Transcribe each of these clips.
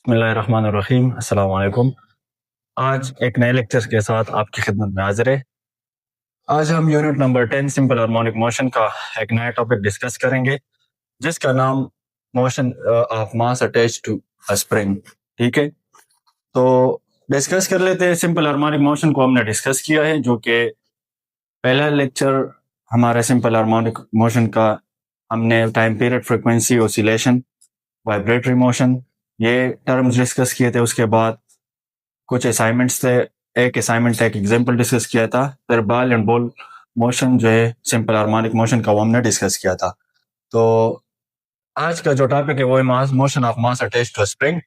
बिस्मिल्लाहिर्रहमानिर्रहीम। अस्सलाम वालेकुम। आज एक नए लेक्चर के साथ आपकी खिदमत में हाजिर है। आज हम unit number 10 simple harmonic motion का एक नया टॉपिक डिस्कस करेंगे, जिसका नाम motion of mass attach to a spring. ठीक है, तो डिस्कस कर लेते हैं। सिंपल हार्मोनिक मोशन को हमने डिस्कस किया है, जो कि पहला लेक्चर हमारा सिंपल हार्मोनिक मोशन का हमने time period, frequency, oscillation, vibratory motion, ये टर्म्स डिस्कस किए थे। उसके बाद कुछ असाइनमेंट्स थे। एक असाइनमेंट एक एग्जांपल डिस्कस किया था। फिर बॉल एंड बॉल मोशन जो है सिंपल हार्मोनिक मोशन का, वो हमने डिस्कस किया था। तो आज का जो टॉपिक है वो है mass motion of mass attach to spring.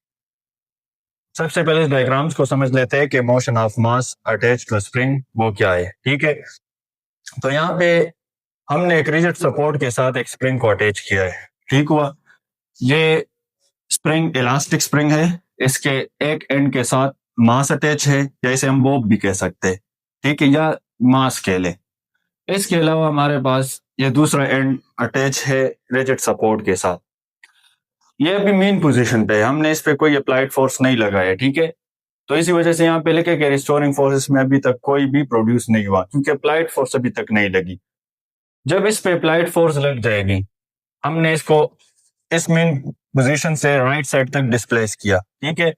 सबसे पहले इस डायग्राम्स को समझ लेते हैं कि motion of mass attach to spring वो क्या है। ठीक है, तो यहाँ पे हमने एक रिजिड सपोर्ट के साथ एक स्प्रिंग को अटैच किया है। ठीक हुआ। ये स्प्रिंग इलास्टिक स्प्रिंग है। इसके एक एंड के साथ मास अटैच है, या इसे हम बोब भी कह सकते हैं। ठीक है, या मास स्केल है। इसके अलावा हमारे पास ये दूसरा एंड अटैच है रिजिड सपोर्ट के साथ। ये अभी मेन पोजीशन पे है, हमने इस पे कोई अप्लाइड फोर्स नहीं लगाया। ठीक है, तो इसी वजह से यहाँ पे लिखे कि रिस्टोरिंग फोर्सेस में अभी तक कोई भी प्रोड्यूस नहीं हुआ, क्योंकि अप्लाइड फोर्स अभी तक नहीं लगी। जब इस पे अप्लाइड फोर्स लग जाएगी, हमने इसको इस मेन पोजीशन से राइट साइड तक डिस्प्लेस किया। ठीक है,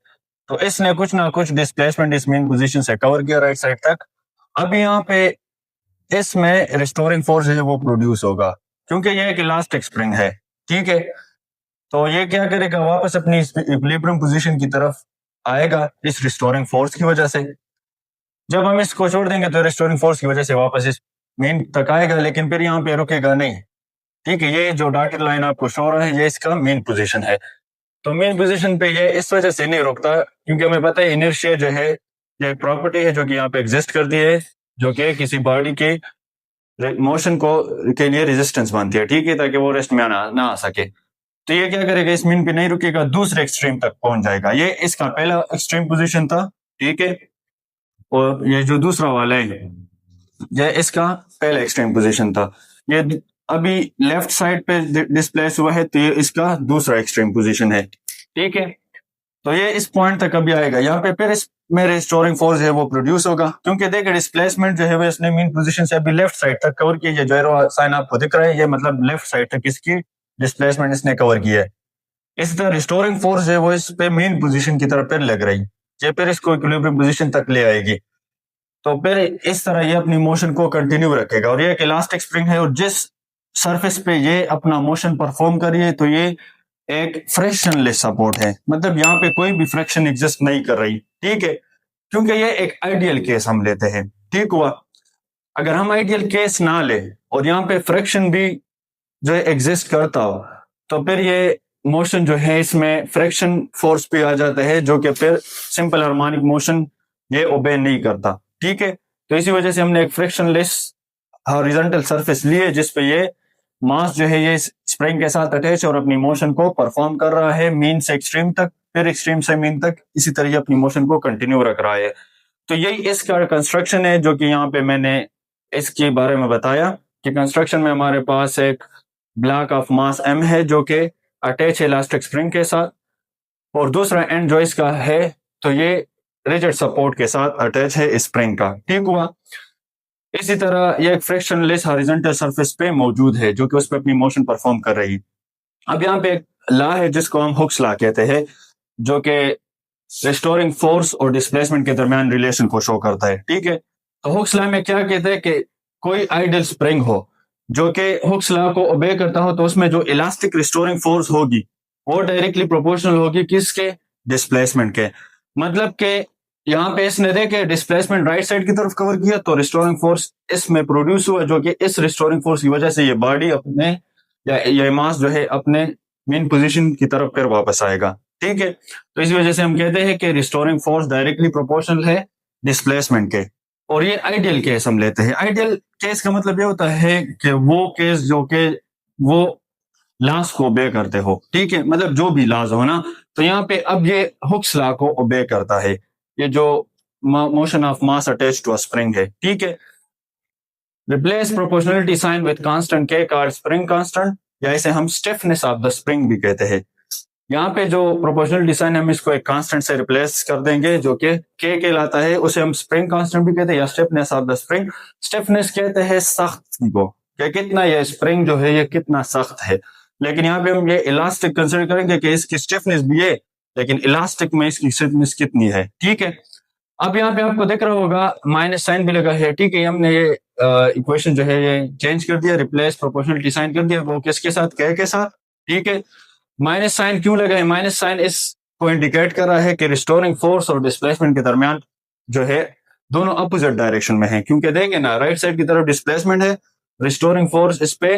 तो इसने कुछ ना कुछ डिस्प्लेसमेंट इस मेन पोजीशन से कवर किया राइट साइड तक। अब यहाँ पे इसमें रिस्टोरिंग फोर्स है वो प्रोड्यूस होगा, क्योंकि ये एक इलास्टिक स्प्रिंग है। ठीक है, तो ये क्या करेगा, वापस अपनी इक्विलिब्रियम पोजीशन की तरफ आएगा इस रिस्टोरिंग फोर्स की वजह से। जब हम इसको छोड़ देंगे तो रिस्टोरिंग फोर्स की वजह से वापस इस मेन तक आएगा, लेकिन फिर यहाँ पे रुकेगा नहीं। ठीक है, ये जो डॉटेड लाइन आपको शो हो रहा है, ये इसका मेन पोजीशन है। तो मेन पोजीशन पे ये इस वजह से नहीं रुकता, क्योंकि हमें पता है इनर्शिया जो है, ये एक प्रॉपर्टी है जो कि यहाँ पे एग्जिस्ट करती है, जो कि किसी बॉडी के मोशन को के लिए रेजिस्टेंस बनती है। ठीक है, ताकि वो रेस्ट में ना आ सके। तो ये क्या करेगा, इस मीन पे नहीं रुकेगा, दूसरे एक्सट्रीम तक पहुंच जाएगा। ये इसका पहला एक्सट्रीम पोजीशन था। ठीक है, और ये जो दूसरा वाला है, ये इसका पहला एक्सट्रीम पोजीशन था। ये अभी लेफ्ट साइड पे डिस्प्लेस हुआ है, तो ये इसका दूसरा एक्सट्रीम पोजीशन है। ठीक है, तो ये इस पॉइंट तक अभी आएगा। यहाँ पे फिर इसमें रिस्टोरिंग फोर्स है वो प्रोड्यूस होगा, क्योंकि देखिए डिस्प्लेसमेंट जो है वो इसने मेन पोजीशन से अभी लेफ्ट साइड तक कवर किया। जो एरो साइन आपको दिख रहा है, ये मतलब लेफ्ट साइड तक इसकी डिस्प्लेसमेंट इसने कवर किया है। इसी तरह रिस्टोरिंग फोर्स है वो इस पे मेन पोजीशन की तरफ फिर लग रही, ये फिर इसको इक्विलिब्रियम पोजीशन तक ले आएगी। तो फिर इस तरह ये अपनी मोशन को कंटिन्यू रखेगा। और ये एक इलास्टिक स्प्रिंग है, और जिस सरफेस पे ये अपना मोशन परफॉर्म कर रही है, तो ये एक फ्रिक्शनलेस सपोर्ट है, मतलब यहाँ पे कोई भी फ्रिक्शन एग्जिस्ट नहीं कर रही। ठीक है, क्योंकि ये एक आइडियल केस हम लेते हैं। ठीक हुआ। अगर हम आइडियल केस ना ले और यहाँ पे फ्रिक्शन भी जो है एग्जिस्ट करता हो, तो फिर ये मोशन जो है इसमें फ्रिक्शन फोर्स पे आ जाता है, जो कि फिर सिंपल हार्मोनिक मोशन ये ओबे नहीं करता। ठीक है, तो इसी वजह से हमने एक फ्रिक्शनलेस हॉरिजॉन्टल सरफेस ली है, जिसपे ये मास जो है ये स्प्रिंग के साथ अटैच और अपनी मोशन को परफॉर्म कर रहा है मीन से एक्सट्रीम तक, फिर एक्सट्रीम से मीन तक, इसी तरह अपनी मोशन को कंटिन्यू रख रहा है। तो यही इसका कंस्ट्रक्शन है, जो कि यहाँ पे मैंने इसके बारे में बताया कि कंस्ट्रक्शन में हमारे पास एक ब्लॉक ऑफ मास m है, जो कि अटैच है इलास्टिक स्प्रिंग के साथ, और दूसरा एंड जो इसका है, तो ये रिजिड सपोर्ट के साथ अटैच है स्प्रिंग का। ठीक हुआ। इसी तरह ये एक फ्रिक्शनलेस हॉरिजॉन्टल सरफेस पे मौजूद है, जो कि उस पर अपनी मोशन परफॉर्म कर रही है। अब यहाँ पे एक लॉ है जिसको हम हुक्स लॉ कहते हैं, जो कि रिस्टोरिंग फोर्स और डिस्प्लेसमेंट के दरमियान रिलेशन को शो करता है। ठीक है, तो हुक्स लॉ में क्या कहते हैं कि कोई आइडियल स्प्रिंग हो जो कि हुक्स लॉ को ओबे करता हो, तो उसमें जो इलास्टिक रिस्टोरिंग फोर्स होगी वो डायरेक्टली प्रोपोर्शनल होगी किसके, डिस्प्लेसमेंट के। मतलब कि यहाँ पे इसने देखे डिस्प्लेसमेंट राइट साइड की तरफ कवर किया, तो रिस्टोरिंग फोर्स इसमें प्रोड्यूस हुआ, जो कि इस रिस्टोरिंग फोर्स की वजह से ये बॉडी अपने या ये मास जो है अपने मेन पोजीशन की तरफ फिर वापस आएगा। ठीक है, तो इस वजह से हम कहते हैं कि रिस्टोरिंग फोर्स डायरेक्टली प्रोपोर्शनल है डिस्प्लेसमेंट के। और ये आइडियल केस हम लेते हैं। आइडियल केस का मतलब ये होता है कि वो केस जो कि वो लॉस को ओबे करते हो। ठीक है, मतलब जो भी लॉज हो ना, तो यहाँ पे अब ये हुक्स लॉ को ओबे करता है, ये जो motion of mass attach to a spring है। ठीक है, replace proportionality sign with constant K called spring constant, या इसे हम स्टिफनेस ऑफ द स्प्रिंग भी कहते हैं। यहाँ पे जो प्रोपोर्शनलिटी साइन हम इसको एक कांस्टेंट से रिप्लेस कर देंगे जो कि के कहलाता है। उसे हम स्प्रिंग कांस्टेंट भी कहते हैं या stiffness of the spring. Stiffness कहते हैं सख्त को, कि कितना ये स्प्रिंग जो है ये कितना सख्त है। लेकिन यहाँ पे हम ये इलास्टिक कंसिडर करेंगे कि इसकी स्टिफनेस भी है, लेकिन इलास्टिक में इसकी स्टिफनेस कितनी है। ठीक है, अब यहाँ पे आपको दिख रहा होगा माइनस साइन भी लगा है। ठीक है, हमने ये इक्वेशन जो है ये चेंज कर दिया, रिप्लेस प्रोपोर्शनलिटी साइन कर दिया, वो किसके साथ, के साथ। ठीक है, माइनस साइन क्यों लगा है? माइनस साइन इस को इंडिकेट कर रहा है कि रिस्टोरिंग फोर्स और डिस्प्लेसमेंट के दरमियान जो है दोनों अपोजिट डायरेक्शन में है। क्योंकि देखें ना, राइट साइड की तरफ डिस्प्लेसमेंट है, रिस्टोरिंग फोर्स इस पे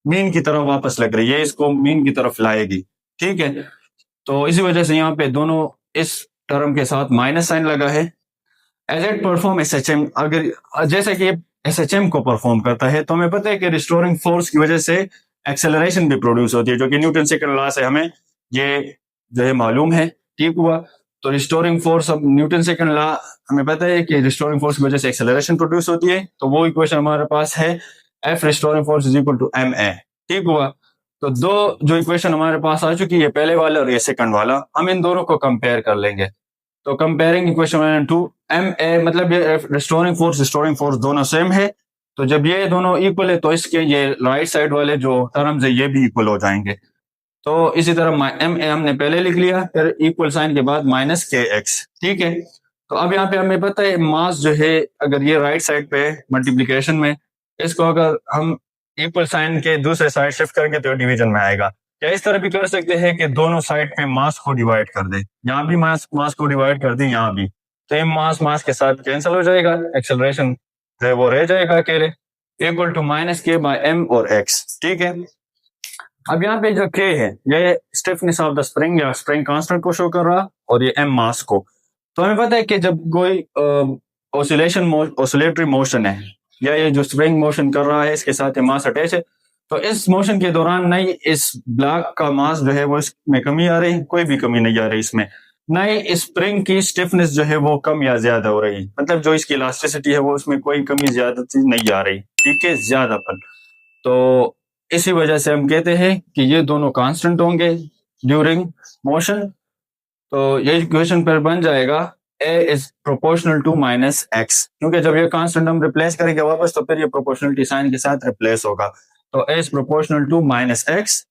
मीन की तरफ वापस लग रही है, इसको मीन की तरफ लाएगी। ठीक है, तो इसी वजह से यहाँ पे दोनों इस टर्म के साथ माइनस साइन लगा है। एज इट परफॉर्म एसएचएम, अगर जैसे कि एसएचएम को परफॉर्म करता है तो हमें पता है कि रिस्टोरिंग फोर्स की वजह से एक्सेलरेशन भी प्रोड्यूस होती है, जो कि न्यूटन सेकंड लॉ से हमें ये जो है मालूम है। ठीक हुआ, तो रिस्टोरिंग फोर्स, अब न्यूटन सेकंड लॉ हमें पता है कि रिस्टोरिंग फोर्स की वजह से एक्सेलरेशन प्रोड्यूस होती है, तो वो इक्वेशन हमारे पास है F restoring force is equal to M A. ठीक हुआ, तो दो जो इक्वेशन हमारे पास आ चुकी है, पहले वाला और ये सेकंड वाला, हम इन दोनों को कंपेयर कर लेंगे। तो comparing equation to M A, मतलब ये रिस्टोरिंग फोर्स दोनों सेम है, तो जब ये दोनों इक्वल है तो इसके ये राइट साइड वाले जो टर्म्स है ये भी इक्वल हो जाएंगे। तो इसी तरह एम ए हमने पहले लिख लिया, फिर इक्वल साइन के बाद माइनस के एक्स। ठीक है, तो अब यहाँ पे हमें पता है मास जो है, अगर ये राइट साइड पे मल्टीप्लीकेशन में इसको अगर हम इक्वल साइन के दूसरे साइड शिफ्ट करेंगे तो डिवीजन में आएगा। या इस तरह भी कर सकते हैं कि दोनों साइड पे मास को डिवाइड कर दे, यहाँ भी मास को डिवाइड कर दे, यहाँ भी, तो ये मास के साथ कैंसिल हो जाएगा, एक्सेलरेशन जो है वो रह जाएगा अकेले, इक्वल टू माइनस के बाय एम और एक्स। ठीक है, अब यहाँ पे जो के है ये स्टिफनेस ऑफ द स्प्रिंग या स्प्रिंग कांस्टेंट को शो कर रहा, और ये एम मास को। तो हमें पता है कि जब कोई ऑसिलेटरी मोशन है या ये जो स्प्रिंग मोशन कर रहा है इसके साथ ये मास अटैच है, तो इस मोशन के दौरान नहीं इस ब्लॉक का मास जो है वो इसमें कमी आ रही, कोई भी कमी नहीं आ रही इसमें, नहीं स्प्रिंग की स्टिफनेस जो है वो कम या ज्यादा हो रही, मतलब जो इसकी इलास्टिसिटी है वो उसमें कोई कमी ज्यादा नहीं आ रही। ठीक है, ज्यादापन। तो इसी वजह से हम कहते हैं कि ये दोनों कांस्टेंट होंगे ड्यूरिंग मोशन। तो ये इक्वेशन पर बन जाएगा a is proportional to minus X, क्योंकि जब ये कांस्टेंट हम रिप्लेस करेंगे वापस तो फिर ये प्रोपोर्शनलिटी साइन के साथ रिप्लेस होगा, तो a is proportional to minus X.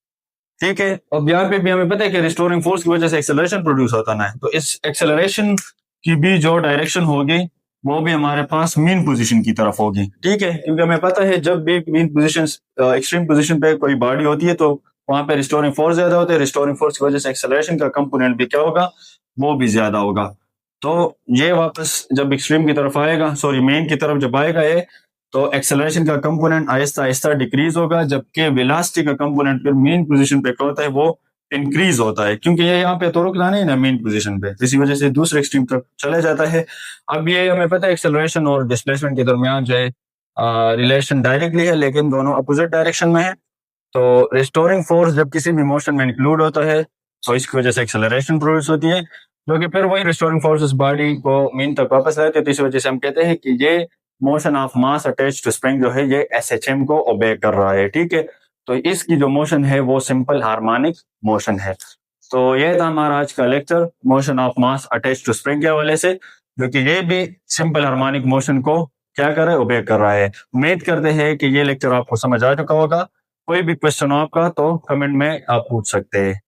ठीक है, अब यहाँ पे भी हमें पता है कि रिस्टोरिंग फोर्स की वजह से एक्सेलरेशन प्रोड्यूस होता है, तो इस एक्सेलरेशन की भी जो डायरेक्शन होगी वो भी हमारे पास मीन पोजीशन की तरफ होगी। ठीक है, क्योंकि हमें पता है जब भी मीन पोजीशन एक्सट्रीम पोजीशन पे कोई बॉडी होती है तो वहां पे रिस्टोरिंग फोर्स ज्यादा होता है, रिस्टोरिंग फोर्स की वजह से एक्सेलरेशन का कंपोनेंट भी क्या होगा, वो भी ज्यादा होगा। तो ये वापस जब एक्सट्रीम की तरफ आएगा, सॉरी मेन की तरफ जब आएगा ये, तो एक्सेलरेशन का कंपोनेंट आहिस्ता आहिस्ता डिक्रीज होगा, जबकि वेलोसिटी का कंपोनेंट फिर मेन पोजीशन पे क्या होता है, वो इंक्रीज होता है, क्योंकि ये यहाँ पे तो रुकना नहीं ना मेन पोजीशन पे, इसी वजह से दूसरे एक्सट्रीम तक चला जाता है। अब ये हमें पता है एक्सेलरेशन और डिस्प्लेसमेंट के दरमियान जो है रिलेशन डायरेक्टली है, लेकिन दोनों अपोजिट डायरेक्शन में है। तो रिस्टोरिंग फोर्स जब किसी भी मोशन में इंक्लूड होता है तो इसकी वजह से एक्सेलरेशन प्रोड्यूस होती है, जो कि फिर वही रिस्टोरिंग फोर्स बॉडी को मीन तक वापस लाते हैं। तो इस वजह से हम कहते हैं कि ये motion of mass attach to spring जो है ये एसएचएम को ओबे कर रहा है। ठीक है, तो इसकी जो मोशन है वो सिंपल हार्मोनिक मोशन है। तो ये था हमारा आज का lecture motion of mass attach to spring के हवाले से, जो कि ये भी सिंपल हार्मोनिक मोशन को क्या कर रहा है, ओबे कर रहा है। उम्मीद करते हैं कि ये लेक्चर आपको समझ आ चुका होगा। कोई भी क्वेश्चन हो आपका तो कमेंट में आप पूछ सकते हैं।